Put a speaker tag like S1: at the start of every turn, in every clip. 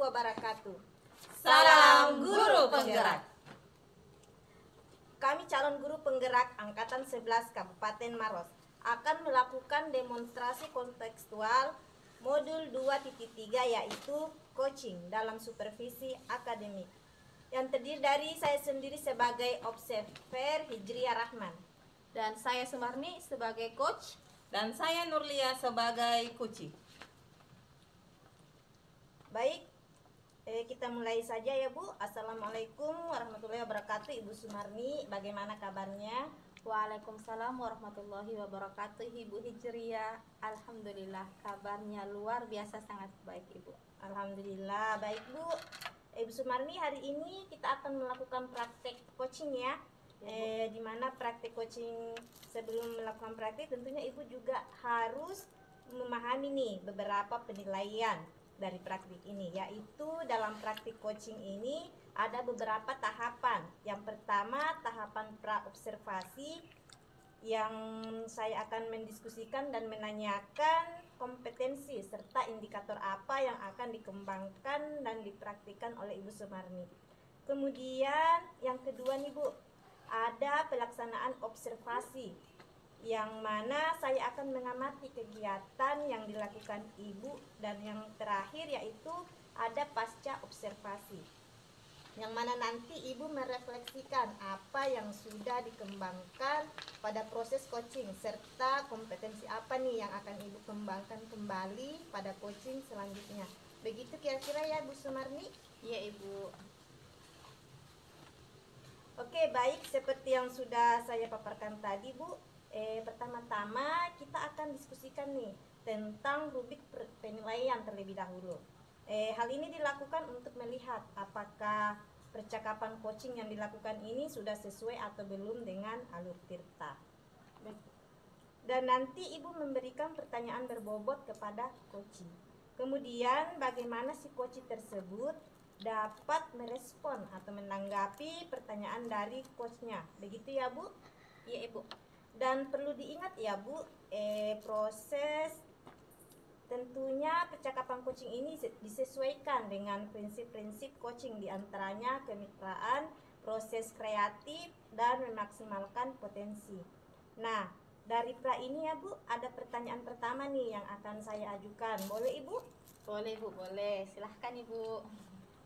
S1: wabarakatuh.
S2: Salam Guru Penggerak.
S1: Kami calon guru penggerak Angkatan 11 Kabupaten Maros akan melakukan demonstrasi kontekstual modul 2.3 yaitu coaching dalam supervisi akademik yang terdiri dari saya sendiri sebagai observer Hijriah Rahman
S3: dan saya Sumarni sebagai coach,
S2: dan saya Nurlia sebagai kuci.
S1: Baik, kita mulai saja ya Bu. Assalamualaikum warahmatullahi wabarakatuh. Ibu Sumarni, bagaimana kabarnya?
S3: Waalaikumsalam warahmatullahi wabarakatuh. Ibu Hijriah, alhamdulillah kabarnya luar biasa sangat baik Ibu.
S1: Alhamdulillah baik Bu. Ibu Sumarni, hari ini kita akan melakukan praktek coaching ya. Di mana praktek coaching, sebelum melakukan praktek tentunya Ibu juga harus memahami nih beberapa penilaian dari praktik ini, yaitu dalam praktik coaching ini ada beberapa tahapan. Yang pertama tahapan pra-observasi, yang saya akan mendiskusikan dan menanyakan kompetensi serta indikator apa yang akan dikembangkan dan dipraktikkan oleh Ibu Sumarni. Kemudian yang kedua nih Bu, ada pelaksanaan observasi, yang mana saya akan mengamati kegiatan yang dilakukan Ibu, dan yang terakhir yaitu ada pasca observasi, yang mana nanti Ibu merefleksikan apa yang sudah dikembangkan pada proses coaching serta kompetensi apa nih yang akan Ibu kembangkan kembali pada coaching selanjutnya. Begitu kira-kira ya Bu Sumarni?
S3: Iya Ibu.
S1: Oke, baik, seperti yang sudah saya paparkan tadi Bu, pertama-tama kita akan diskusikan nih tentang rubrik penilaian terlebih dahulu. Hal ini dilakukan untuk melihat apakah percakapan coaching yang dilakukan ini sudah sesuai atau belum dengan alur tirta. Dan nanti Ibu memberikan pertanyaan berbobot kepada coaching. Kemudian bagaimana si coaching tersebut dapat merespon atau menanggapi pertanyaan dari coachnya. Begitu ya Bu?
S3: Iya Ibu.
S1: Dan perlu diingat ya Bu, proses tentunya percakapan coaching ini disesuaikan dengan prinsip-prinsip coaching, diantaranya kemitraan, proses kreatif, dan memaksimalkan potensi. Nah, dari pra ini ya Bu, ada pertanyaan pertama nih yang akan saya ajukan. Boleh Ibu?
S3: Boleh Bu, boleh. Silahkan Ibu.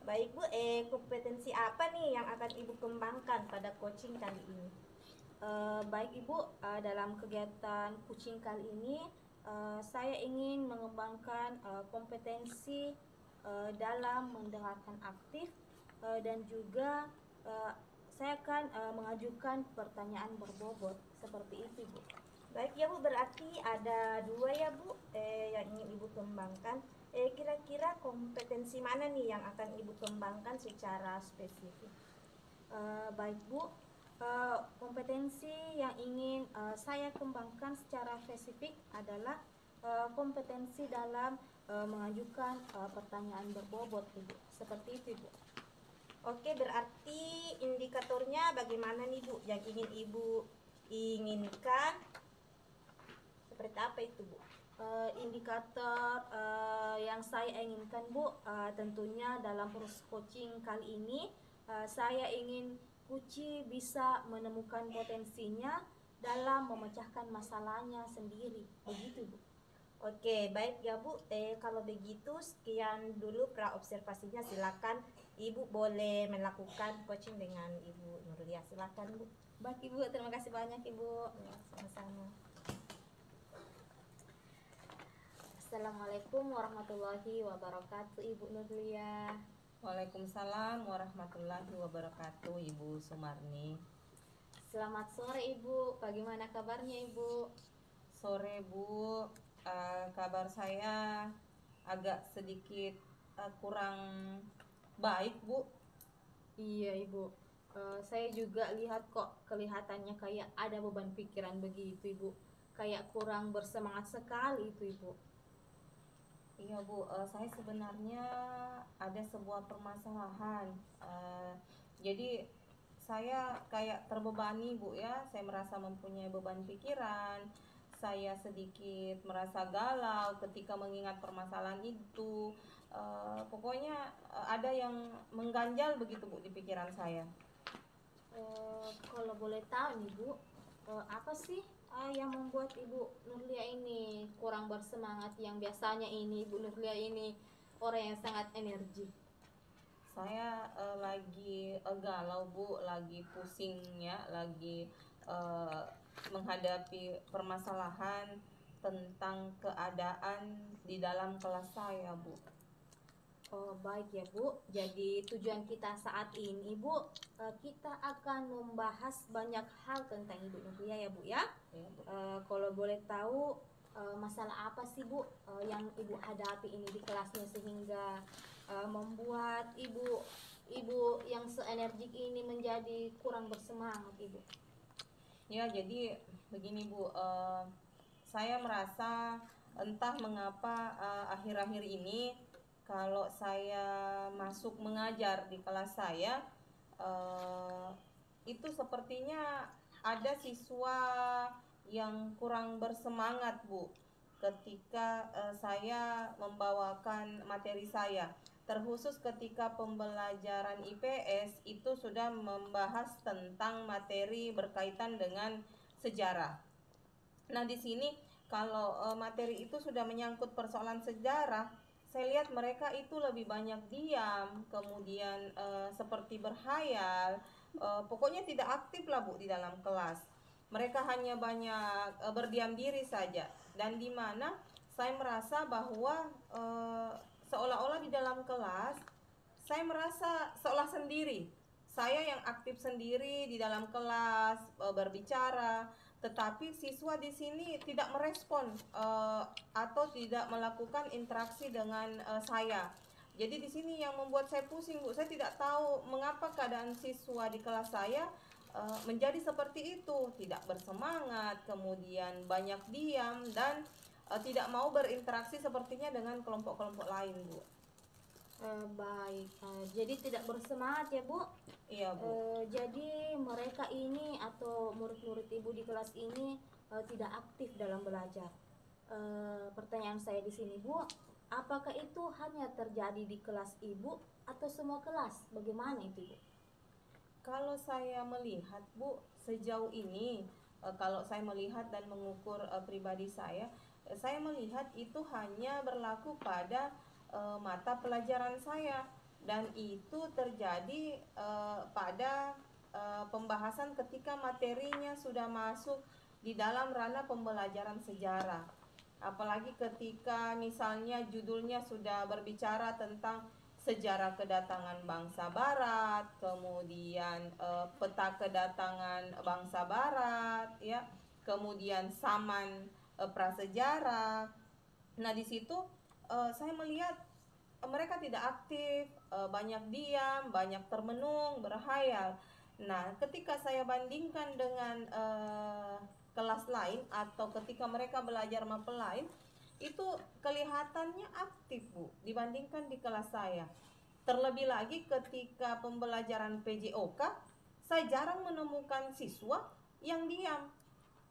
S1: Baik Bu, kompetensi apa nih yang akan Ibu kembangkan pada coaching kali ini?
S3: Baik Ibu, dalam kegiatan coaching kali ini saya ingin mengembangkan kompetensi dalam mendengarkan aktif, dan juga saya akan mengajukan pertanyaan berbobot seperti itu Bu.
S1: Baik ya Bu, berarti ada dua ya Bu yang ingin Ibu kembangkan. Kira-kira kompetensi mana nih yang akan Ibu kembangkan secara spesifik?
S3: Baik Bu, kompetensi yang ingin saya kembangkan secara spesifik adalah kompetensi dalam mengajukan pertanyaan berbobot Ibu. Seperti itu Bu.
S1: Oke, berarti indikatornya bagaimana nih Bu yang ingin Ibu inginkan? Seperti apa itu Bu?
S3: Indikator yang saya inginkan Bu, tentunya dalam proses coaching kali ini saya ingin Kuci bisa menemukan potensinya dalam memecahkan masalahnya sendiri. Begitu Bu.
S1: Oke, baik ya Bu. Kalau begitu sekian dulu pra observasinya. Silakan Ibu boleh melakukan coaching dengan Ibu Nurlia. Silakan Bu.
S3: Baik Ibu, terima kasih banyak Ibu.
S1: Ya, sama-sama.
S3: Assalamualaikum warahmatullahi wabarakatuh Ibu Nurlia.
S2: Waalaikumsalam warahmatullahi wabarakatuh, Ibu Sumarni.
S3: Selamat sore Ibu, bagaimana kabarnya Ibu?
S2: Sore Bu, kabar saya agak sedikit kurang baik Bu.
S3: Iya Ibu, saya juga lihat kok kelihatannya kayak ada beban pikiran begitu Ibu. Kayak kurang bersemangat sekali itu Ibu.
S2: Iya Bu, saya sebenarnya ada sebuah permasalahan. Jadi saya kayak terbebani Bu ya, saya merasa mempunyai beban pikiran. saya sedikit merasa galau ketika mengingat permasalahan itu. Pokoknya ada yang mengganjal begitu Bu di pikiran saya.
S3: Kalau boleh tahu nih Bu, apa sih yang membuat Ibu Nurlia ini kurang bersemangat, yang biasanya ini Ibu Nurlia ini orang yang sangat energi?
S2: Saya lagi galau Bu, lagi pusing ya, lagi menghadapi permasalahan tentang keadaan di dalam kelas saya Bu.
S3: Oh baik ya Bu, jadi tujuan kita saat ini Bu, kita akan membahas banyak hal tentang Ibu Nurlia ya Bu ya.
S2: Ya, Bu.
S3: Kalau boleh tahu masalah apa sih Bu yang Ibu hadapi ini di kelasnya sehingga membuat Ibu yang seenergik ini menjadi kurang bersemangat Ibu?
S2: Ya, jadi begini Bu, saya merasa entah mengapa akhir-akhir ini kalau saya masuk mengajar di kelas saya, itu sepertinya ada siswa yang kurang bersemangat Bu ketika saya membawakan materi saya. Terkhusus ketika pembelajaran IPS itu sudah membahas tentang materi berkaitan dengan sejarah. Nah, di sini kalau materi itu sudah menyangkut persoalan sejarah, saya lihat mereka itu lebih banyak diam, kemudian seperti berhayal, pokoknya tidak aktif lah Bu di dalam kelas. Mereka hanya banyak berdiam diri saja, dan di mana saya merasa bahwa seolah-olah di dalam kelas saya merasa seolah sendiri. Saya yang aktif sendiri di dalam kelas berbicara, tetapi siswa di sini tidak merespon atau tidak melakukan interaksi dengan saya. Jadi di sini yang membuat saya pusing Bu, saya tidak tahu mengapa keadaan siswa di kelas saya menjadi seperti itu, tidak bersemangat, kemudian banyak diam dan tidak mau berinteraksi sepertinya dengan kelompok-kelompok lain Bu.
S3: Baik, jadi tidak bersemangat ya Bu.
S2: Iya Bu.
S3: Jadi mereka ini atau murid-murid Ibu di kelas ini tidak aktif dalam belajar. Pertanyaan saya di sini Bu, apakah itu hanya terjadi di kelas Ibu atau semua kelas? Bagaimana itu Bu?
S2: Kalau saya melihat Bu, sejauh ini kalau saya melihat dan mengukur pribadi saya melihat itu hanya berlaku pada mata pelajaran saya, dan itu terjadi pada pembahasan ketika materinya sudah masuk di dalam ranah pembelajaran sejarah. Apalagi ketika misalnya judulnya sudah berbicara tentang sejarah kedatangan bangsa Barat, kemudian peta kedatangan bangsa Barat, ya, kemudian saman prasejarah. Nah, di situ saya melihat mereka tidak aktif, banyak diam, banyak termenung, berhayal. Nah, ketika saya bandingkan dengan kelas lain atau ketika mereka belajar mapel lain, itu kelihatannya aktif Bu dibandingkan di kelas saya. Terlebih lagi ketika pembelajaran PJOK, saya jarang menemukan siswa yang diam.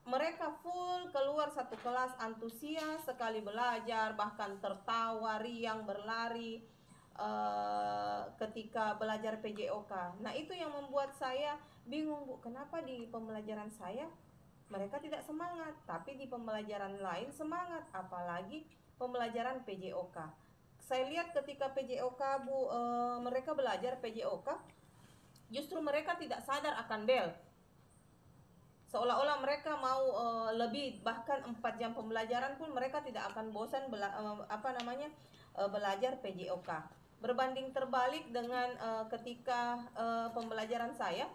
S2: Mereka full keluar satu kelas, antusias sekali belajar, bahkan tertawa, riang, berlari ketika belajar PJOK. Nah, itu yang membuat saya bingung Bu, kenapa di pembelajaran saya mereka tidak semangat, tapi di pembelajaran lain semangat, apalagi pembelajaran PJOK. Saya lihat ketika PJOK Bu, mereka belajar PJOK, justru mereka tidak sadar akan bel. Seolah-olah mereka mau lebih, bahkan 4 jam pembelajaran pun mereka tidak akan bosan belajar PJOK. Berbanding terbalik dengan ketika pembelajaran saya,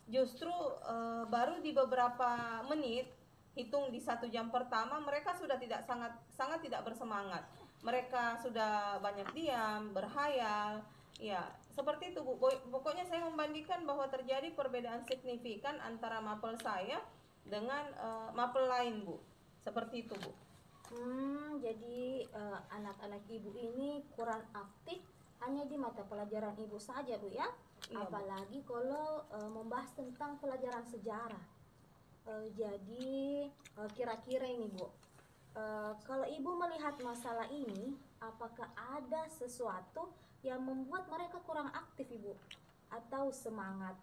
S2: justru baru di beberapa menit, hitung di 1 jam pertama, mereka sudah sangat tidak bersemangat. Mereka sudah banyak diam, berhayal. Ya, seperti itu Bu. Pokoknya saya membandingkan bahwa terjadi perbedaan signifikan antara mapel saya dengan mapel lain Bu. Seperti itu Bu.
S3: Jadi anak-anak Ibu ini kurang aktif hanya di mata pelajaran Ibu saja Bu ya?
S2: Iya, Bu.
S3: Apalagi kalau membahas tentang pelajaran sejarah. Jadi kira-kira ini Bu, kalau Ibu melihat masalah ini, apakah ada sesuatu yang membuat mereka kurang aktif Ibu? Atau semangat?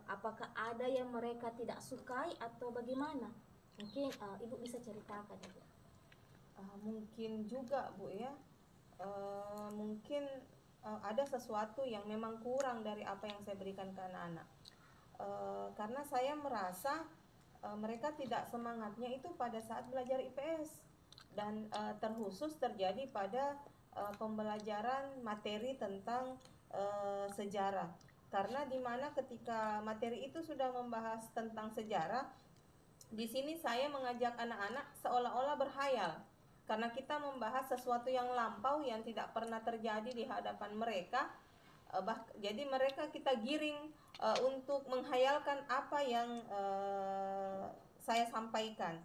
S3: Apakah ada yang mereka tidak sukai atau bagaimana? Mungkin Ibu bisa ceritakan Ibu.
S2: Mungkin juga Bu ya, mungkin ada sesuatu yang memang kurang dari apa yang saya berikan ke anak-anak. Karena saya merasa mereka tidak semangatnya itu pada saat belajar IPS, dan terkhusus terjadi pada pembelajaran materi tentang sejarah. Karena dimana ketika materi itu sudah membahas tentang sejarah, di sini saya mengajak anak-anak seolah-olah berhayal, karena kita membahas sesuatu yang lampau yang tidak pernah terjadi di hadapan mereka. Jadi mereka kita giring untuk menghayalkan apa yang saya sampaikan.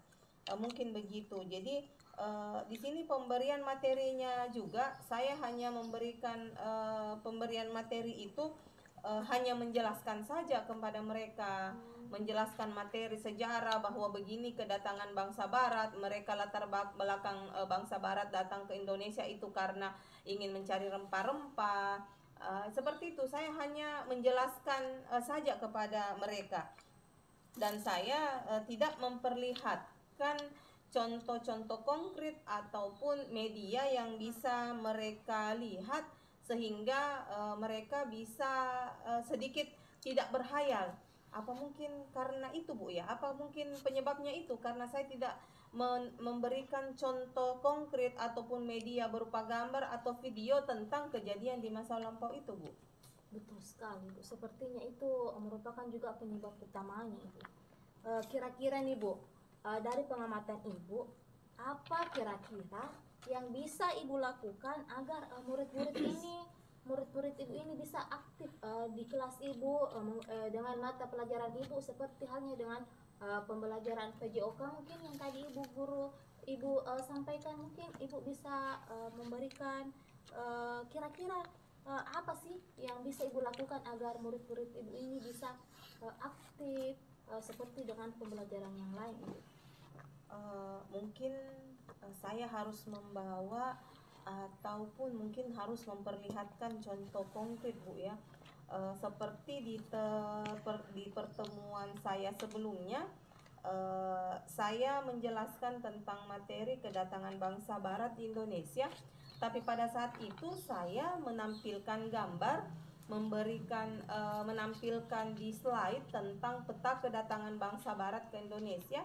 S2: Mungkin begitu. Jadi di sini pemberian materinya juga saya hanya memberikan pemberian materi itu hanya menjelaskan saja kepada mereka, menjelaskan materi sejarah bahwa begini kedatangan bangsa Barat, mereka latar belakang bangsa Barat datang ke Indonesia itu karena ingin mencari rempah-rempah. Seperti itu, saya hanya menjelaskan saja kepada mereka, dan saya tidak memperlihatkan contoh-contoh konkret ataupun media yang bisa mereka lihat sehingga mereka bisa sedikit tidak berhayal. Apa mungkin karena itu Bu ya? Apa mungkin penyebabnya itu karena saya tidak memberikan contoh konkret ataupun media berupa gambar atau video tentang kejadian di masa lampau itu Bu?
S3: Betul sekali Bu, sepertinya itu merupakan juga penyebab utamanya Ibu. Kira-kira nih Bu, dari pengamatan Ibu, apa kira-kira yang bisa Ibu lakukan agar murid-murid Ibu ini bisa aktif di kelas Ibu dengan mata pelajaran Ibu, seperti halnya dengan pembelajaran PJOK mungkin yang tadi Ibu sampaikan. Mungkin Ibu bisa memberikan kira-kira apa sih yang bisa Ibu lakukan agar murid-murid Ibu ini bisa aktif seperti dengan pembelajaran yang lain Ibu?
S2: Mungkin saya harus membawa ataupun mungkin harus memperlihatkan contoh konkret Bu ya. Seperti di pertemuan saya sebelumnya, saya menjelaskan tentang materi kedatangan bangsa Barat di Indonesia, tapi pada saat itu saya menampilkan gambar, menampilkan di slide tentang peta kedatangan bangsa Barat ke Indonesia,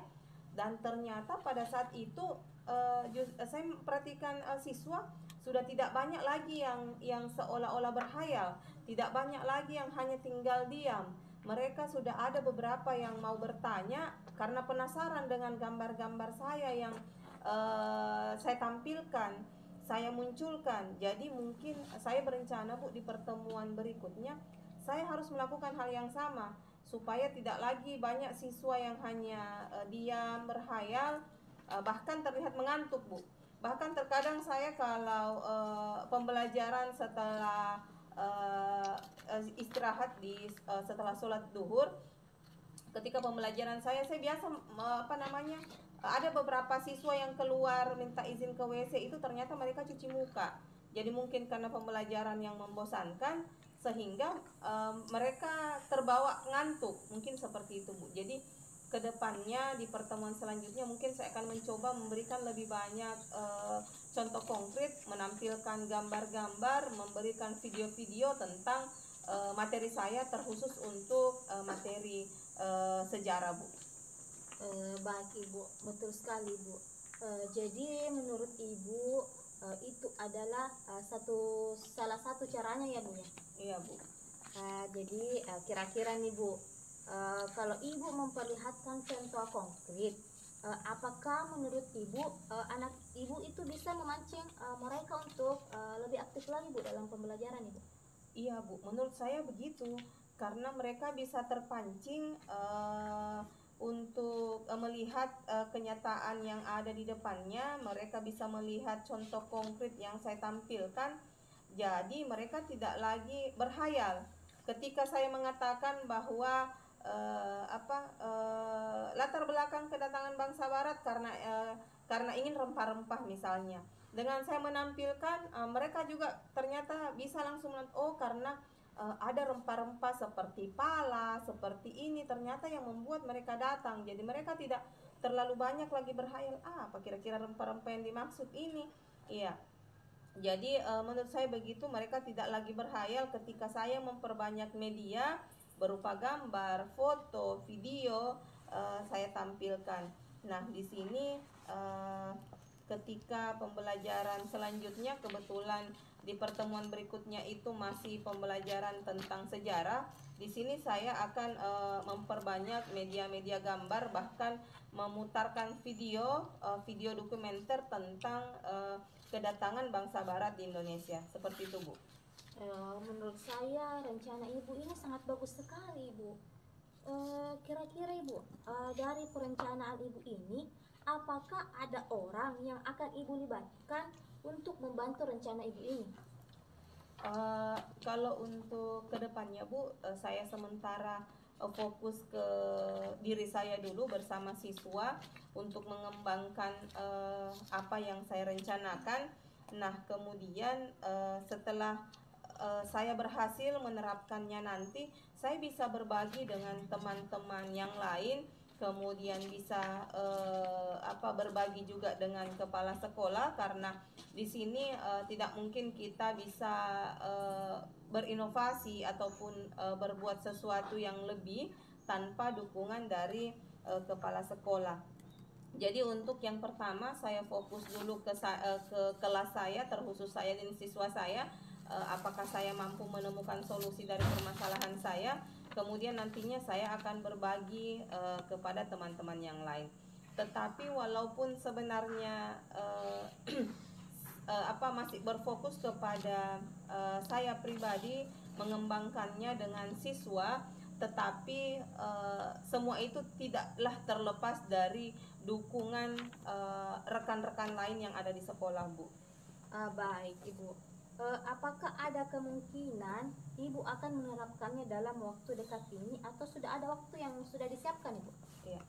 S2: dan ternyata pada saat itu saya perhatikan siswa sudah tidak banyak lagi yang seolah-olah berhayal, tidak banyak lagi yang hanya tinggal diam. Mereka sudah ada beberapa yang mau bertanya karena penasaran dengan gambar-gambar saya yang saya tampilkan, saya munculkan. Jadi mungkin saya berencana Bu, di pertemuan berikutnya saya harus melakukan hal yang sama, supaya tidak lagi banyak siswa yang hanya diam, berhayal, bahkan terlihat mengantuk Bu. Bahkan terkadang saya kalau pembelajaran setelah istirahat setelah sholat duhur, ketika pembelajaran saya biasa ada beberapa siswa yang keluar minta izin ke WC, itu ternyata mereka cuci muka. Jadi mungkin karena pembelajaran yang membosankan sehingga mereka terbawa ngantuk, mungkin seperti itu Bu. Jadi kedepannya di pertemuan selanjutnya mungkin saya akan mencoba memberikan lebih banyak contoh konkret, menampilkan gambar-gambar, memberikan video-video tentang materi saya terkhusus untuk materi sejarah Bu.
S3: Baik Ibu, betul sekali Bu. Jadi menurut Ibu itu adalah salah satu caranya ya Bu ya?
S2: Iya Bu.
S3: Jadi kira-kira nih Bu, kalau Ibu memperlihatkan contoh konkret, apakah menurut Ibu anak Ibu itu bisa memancing mereka untuk lebih aktif lagi Bu dalam pembelajaran Ibu?
S2: Iya Bu, menurut saya begitu, karena mereka bisa terpancing untuk melihat kenyataan yang ada di depannya. Mereka bisa melihat contoh konkret yang saya tampilkan, jadi mereka tidak lagi berhayal. Ketika saya mengatakan bahwa latar belakang kedatangan bangsa Barat karena ingin rempah-rempah misalnya. Dengan saya menampilkan, mereka juga ternyata bisa langsung oh karena ada rempah-rempah seperti pala, seperti ini ternyata yang membuat mereka datang. Jadi mereka tidak terlalu banyak lagi berhayal, apa kira-kira rempah-rempah yang dimaksud ini. Iya. Jadi menurut saya begitu, mereka tidak lagi berhayal ketika saya memperbanyak media berupa gambar, foto, video saya tampilkan. Nah, di sini ketika pembelajaran selanjutnya, kebetulan di pertemuan berikutnya itu masih pembelajaran tentang sejarah. Di sini saya akan memperbanyak media-media gambar, bahkan memutarkan video dokumenter tentang kedatangan bangsa Barat di Indonesia. Seperti itu, Bu.
S3: Menurut saya rencana Ibu ini sangat bagus sekali, Ibu. Kira-kira Ibu, dari perencanaan Ibu ini, apakah ada orang yang akan Ibu libatkan untuk membantu rencana Ibu ini?
S2: Kalau untuk kedepannya, Bu, saya sementara fokus ke diri saya dulu bersama siswa untuk mengembangkan apa yang saya rencanakan. Nah, kemudian setelah saya berhasil menerapkannya nanti, saya bisa berbagi dengan teman-teman yang lain, kemudian bisa berbagi juga dengan kepala sekolah, karena di sini tidak mungkin kita bisa berinovasi ataupun berbuat sesuatu yang lebih tanpa dukungan dari kepala sekolah. Jadi untuk yang pertama saya fokus dulu ke kelas saya, terkhusus saya dan siswa saya. Apakah saya mampu menemukan solusi dari permasalahan saya, kemudian nantinya saya akan berbagi kepada teman-teman yang lain. Tetapi walaupun sebenarnya masih berfokus kepada saya pribadi mengembangkannya dengan siswa, tetapi semua itu tidaklah terlepas dari dukungan rekan-rekan lain yang ada di sekolah, Bu.
S3: Baik, Ibu. Apakah ada kemungkinan Ibu akan menerapkannya dalam waktu dekat ini atau sudah ada waktu yang sudah disiapkan, Ibu?
S2: Ya,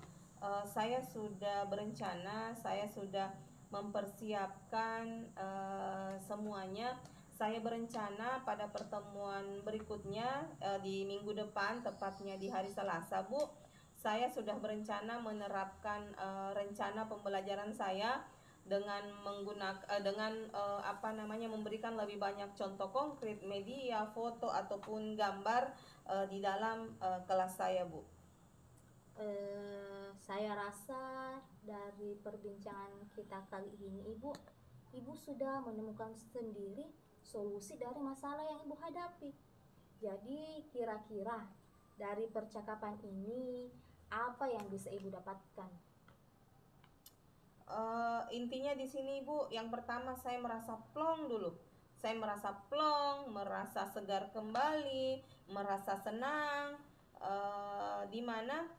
S2: saya sudah berencana, saya sudah mempersiapkan semuanya. Saya berencana pada pertemuan berikutnya di minggu depan, tepatnya di hari Selasa, Bu, saya sudah berencana menerapkan rencana pembelajaran saya dengan memberikan lebih banyak contoh konkret media, foto ataupun gambar di dalam kelas saya, Bu.
S3: Saya rasa dari perbincangan kita kali ini, Ibu sudah menemukan sendiri solusi dari masalah yang Ibu hadapi. Jadi kira-kira dari percakapan ini apa yang bisa Ibu dapatkan?
S2: Intinya di sini, Bu, yang pertama saya merasa plong dulu. Saya merasa plong, merasa segar kembali, merasa senang. Di mana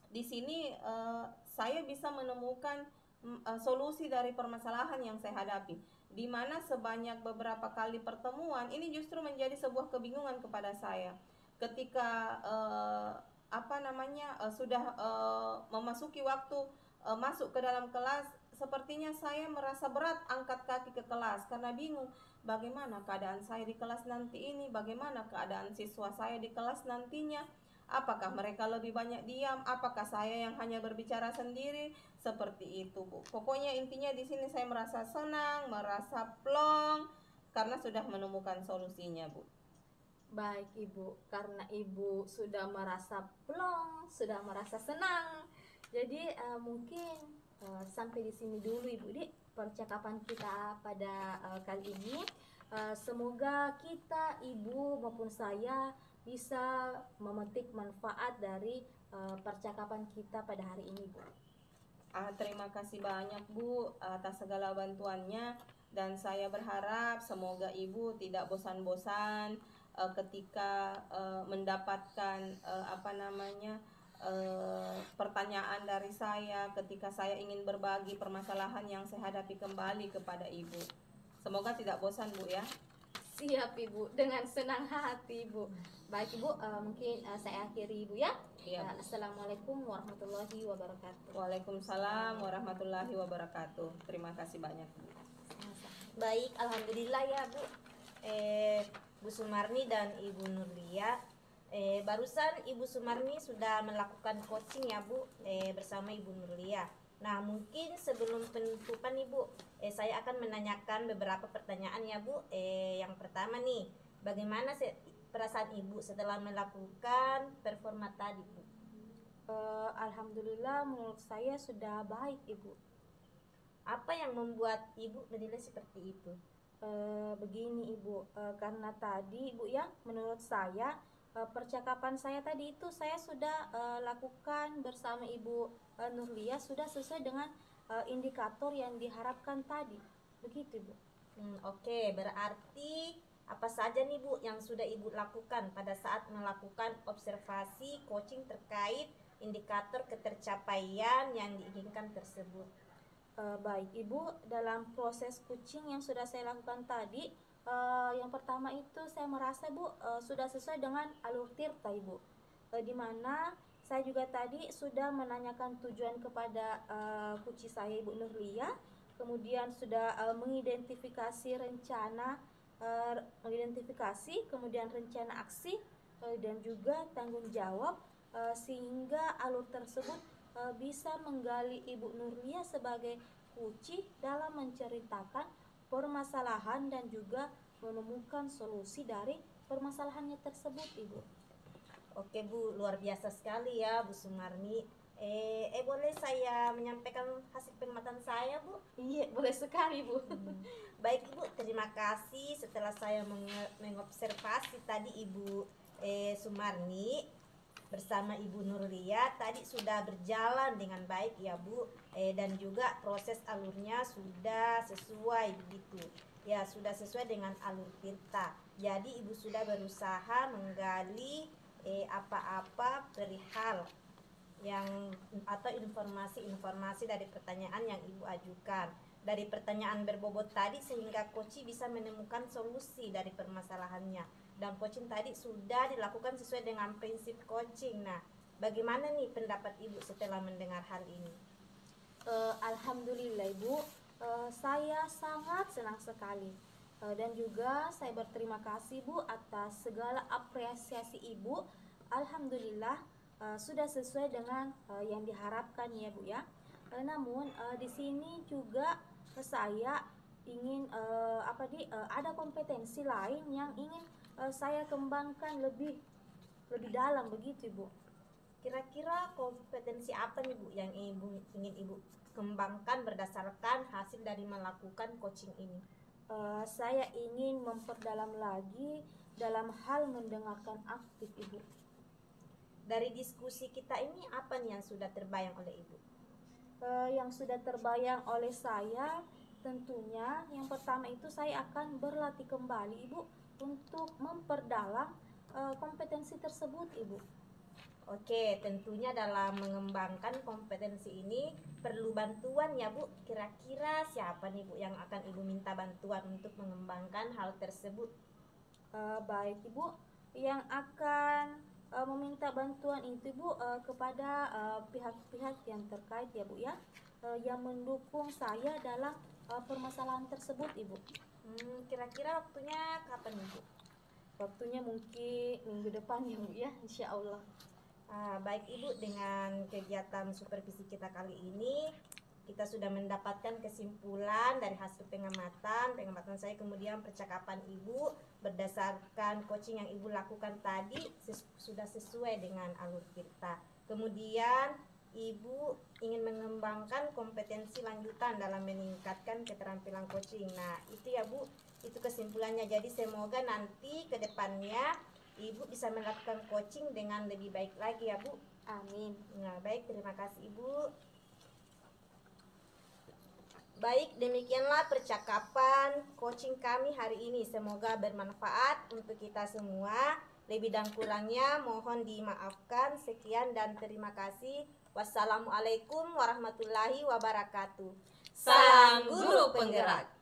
S2: di sini saya bisa menemukan solusi dari permasalahan yang saya hadapi. Di mana sebanyak beberapa kali pertemuan ini justru menjadi sebuah kebingungan kepada saya. Ketika sudah memasuki waktu masuk ke dalam kelas, sepertinya saya merasa berat angkat kaki ke kelas karena bingung bagaimana keadaan saya di kelas nanti ini, bagaimana keadaan siswa saya di kelas nantinya. Apakah mereka lebih banyak diam? Apakah saya yang hanya berbicara sendiri? Seperti itu, Bu. Pokoknya intinya di sini saya merasa senang, merasa plong karena sudah menemukan solusinya, Bu.
S3: Baik, Ibu, karena Ibu sudah merasa plong, sudah merasa senang. Jadi mungkin sampai di sini dulu, Ibu, di percakapan kita pada kali ini. Semoga kita, Ibu maupun saya, bisa memetik manfaat dari percakapan kita pada hari ini, Bu.
S2: Terima kasih banyak, Bu, atas segala bantuannya, dan saya berharap semoga Ibu tidak bosan-bosan ketika mendapatkan pertanyaan dari saya ketika saya ingin berbagi permasalahan yang saya hadapi kembali kepada Ibu. Semoga tidak bosan, Bu, ya.
S3: Siap Ibu, dengan senang hati Ibu. Baik Ibu, mungkin saya akhiri Ibu ya.
S2: Iya, Bu.
S3: Assalamualaikum warahmatullahi wabarakatuh.
S2: Waalaikumsalam warahmatullahi wabarakatuh. Terima kasih banyak, Bu.
S1: Baik, alhamdulillah ya Bu. Bu Sumarni dan Ibu Nurlia. Barusan Ibu Sumarni sudah melakukan coaching ya Bu, bersama Ibu Nurlia. Nah, mungkin sebelum penutupan Ibu, saya akan menanyakan beberapa pertanyaan ya Bu. Yang pertama nih, bagaimana perasaan Ibu setelah melakukan performa tadi Bu?
S3: Alhamdulillah menurut saya sudah baik Ibu.
S1: Apa yang membuat Ibu menilai seperti itu?
S3: Begini Ibu, karena tadi Ibu ya, menurut saya percakapan saya tadi itu saya sudah lakukan bersama Ibu Nurlia sudah sesuai dengan indikator yang diharapkan tadi. Begitu Ibu.
S1: Oke, berarti apa saja nih Bu yang sudah Ibu lakukan pada saat melakukan observasi coaching terkait indikator ketercapaian yang diinginkan tersebut?
S3: Baik Ibu, dalam proses coaching yang sudah saya lakukan tadi, yang pertama itu saya merasa Bu sudah sesuai dengan alur tirta Ibu, di mana saya juga tadi sudah menanyakan tujuan kepada coach saya Ibu Nurlia, kemudian sudah mengidentifikasi rencana, kemudian rencana aksi dan juga tanggung jawab, sehingga alur tersebut bisa menggali Ibu Nurlia sebagai coach dalam menceritakan permasalahan dan juga menemukan solusi dari permasalahannya tersebut Ibu.
S1: Oke Bu, luar biasa sekali ya Bu Sumarni. Boleh saya menyampaikan hasil pengamatan saya Bu?
S3: Iya, boleh sekali Bu.
S1: Baik Ibu, terima kasih. Setelah saya mengobservasi tadi Ibu Sumarni bersama Ibu Nurlia tadi sudah berjalan dengan baik ya Bu, dan juga proses alurnya sudah sesuai begitu ya, sudah sesuai dengan alur tirta. Jadi Ibu sudah berusaha menggali apa-apa perihal yang atau informasi dari pertanyaan yang Ibu ajukan, dari pertanyaan berbobot tadi, sehingga coach bisa menemukan solusi dari permasalahannya. Dan coaching tadi sudah dilakukan sesuai dengan prinsip coaching. Nah, bagaimana nih pendapat Ibu setelah mendengar hal ini?
S3: Alhamdulillah Ibu, saya sangat senang sekali, dan juga saya berterima kasih Bu atas segala apresiasi Ibu. Alhamdulillah sudah sesuai dengan yang diharapkan ya Bu ya. Namun di sini juga saya ingin ada kompetensi lain yang ingin saya kembangkan lebih dalam begitu Ibu.
S1: Kira-kira kompetensi apa nih Bu yang ingin Ibu kembangkan berdasarkan hasil dari melakukan coaching ini?
S3: Saya ingin memperdalam lagi dalam hal mendengarkan aktif Ibu.
S1: Dari diskusi kita ini apa nih yang sudah terbayang oleh Ibu?
S3: Yang sudah terbayang oleh saya tentunya yang pertama itu saya akan berlatih kembali Ibu untuk memperdalam kompetensi tersebut Ibu.
S1: Oke, tentunya dalam mengembangkan kompetensi ini perlu bantuan ya Bu. Kira-kira siapa nih Bu yang akan Ibu minta bantuan untuk mengembangkan hal tersebut?
S3: Baik Ibu, yang akan meminta bantuan itu Bu kepada pihak-pihak yang terkait ya Bu ya, yang mendukung saya dalam permasalahan tersebut Ibu.
S1: Kira-kira waktunya kapan nih Bu?
S3: Waktunya mungkin minggu depan ya Bu ya, insya Allah.
S1: Baik Ibu, dengan kegiatan supervisi kita kali ini kita sudah mendapatkan kesimpulan dari hasil pengamatan saya, kemudian percakapan Ibu berdasarkan coaching yang Ibu lakukan tadi sudah sesuai dengan alur tirta. Kemudian Ibu ingin mengembangkan kompetensi lanjutan dalam meningkatkan keterampilan coaching. Nah itu ya Bu, itu kesimpulannya. Jadi semoga nanti ke depannya Ibu bisa melakukan coaching dengan lebih baik lagi ya Bu.
S3: Amin.
S1: Nah baik, terima kasih Ibu. Baik, demikianlah percakapan coaching kami hari ini. Semoga bermanfaat untuk kita semua. Lebih dan kurangnya mohon dimaafkan. Sekian dan terima kasih. Wassalamualaikum warahmatullahi wabarakatuh.
S2: Salam Guru Penggerak.